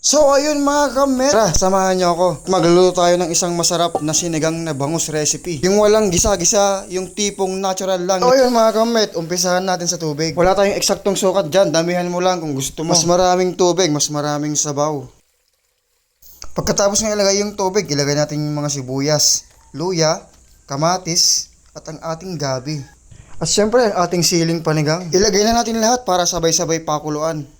So ayun mga kamet, tara samahan niyo ako. Magluluto tayo ng isang masarap na sinigang na bangus recipe. Yung walang gisa-gisa, yung tipong natural lang. So ayun mga kamet, umpisahan natin sa tubig. Wala tayong eksaktong sukat dyan, damihan mo lang kung gusto mo. Mas maraming tubig, mas maraming sabaw. Pagkatapos ng ilagay yung tubig, ilagay natin yung mga sibuyas, luya, kamatis, at ang ating gabi. At syempre ang ating siling panigang. Ilagay na natin lahat para sabay-sabay pakuluan.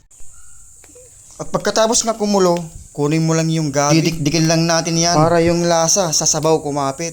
At pagkatapos nga kumulo, kunin mo lang yung gabi. Didikdikin lang natin yan para yung lasa sa sabaw kumapit.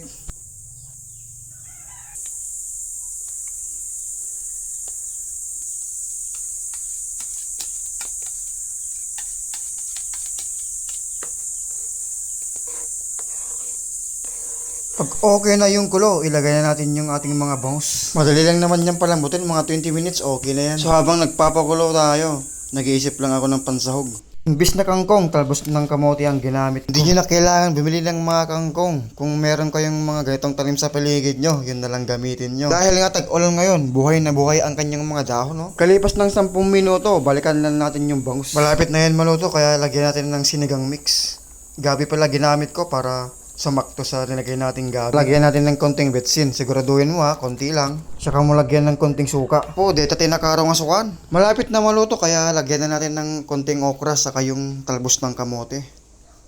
Pag okay na yung kulo, ilagay na natin yung ating mga bangus. Madali lang naman yan palambutin, mga 20 minutes okay na yan. So habang nagpapakulo tayo, nag-iisip lang ako ng pansahog. Imbis na kangkong, talbos ng kamote ang ginamit ko. Hindi nyo na kailangan bumili ng mga kangkong. Kung meron kayong mga ganitong tanim sa paligid nyo, yun na lang gamitin nyo. Dahil nga tag-ulan ngayon, buhay na buhay ang kanyang mga dahon, no? Kalipas ng 10 minuto, balikan lang natin yung bangus. Malapit na yan maluto, kaya lagyan natin ng sinigang mix. Gabi pala ginamit ko para sumakto sa nilagay nating gabi. Lagyan natin ng konting betsin. Siguraduhin mo ha, konti lang. Saka mo lagyan ng konting suka. Po, dito tinakaraw nga sukan. Malapit na maluto kaya lagyan na natin ng konting okra saka yung talbos ng kamote.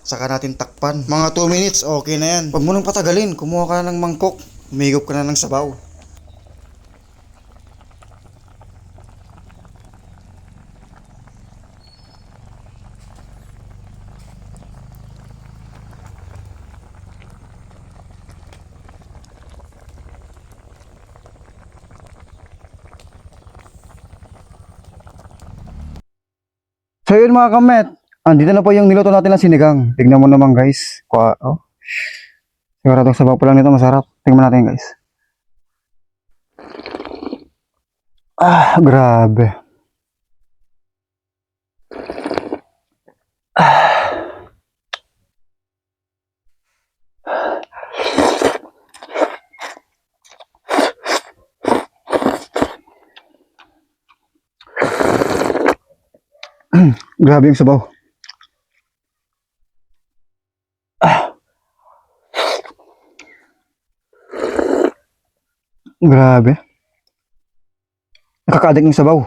Saka natin takpan. Mga 2 minutes, okay na yan. Huwag mo nang patagalin. Kumuha ka na ng mangkok. Umigop ka na ng sabaw. So yun mga kamet, andito na po yung niluto natin ng sinigang. Tignan mo naman guys. Siguradong sabaw pa lang nito, masarap. Tingnan natin guys. Grabe. Grabe yung sabaw. Grabe. Nakakaadik yung sabaw.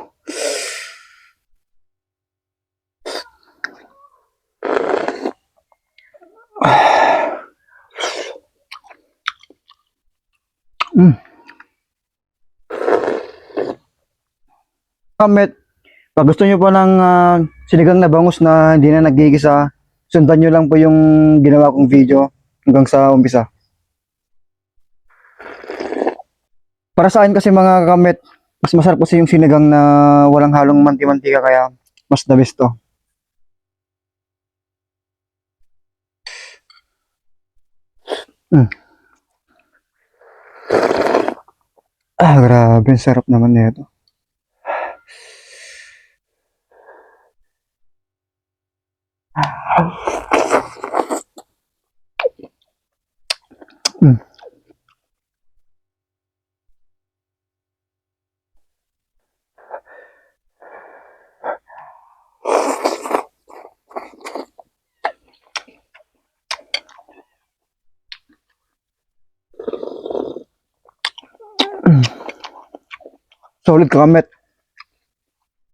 Kamet, pag gusto nyo po ng sinigang na bangus na hindi na nagigisa, sundan nyo lang po yung ginawa kong video hanggang sa umpisa. Para sa akin kasi mga kamet, mas masarap kasi yung sinigang na walang halong manti-mantika kaya mas the best to. Grabe, sarap naman nito. Solid kamet.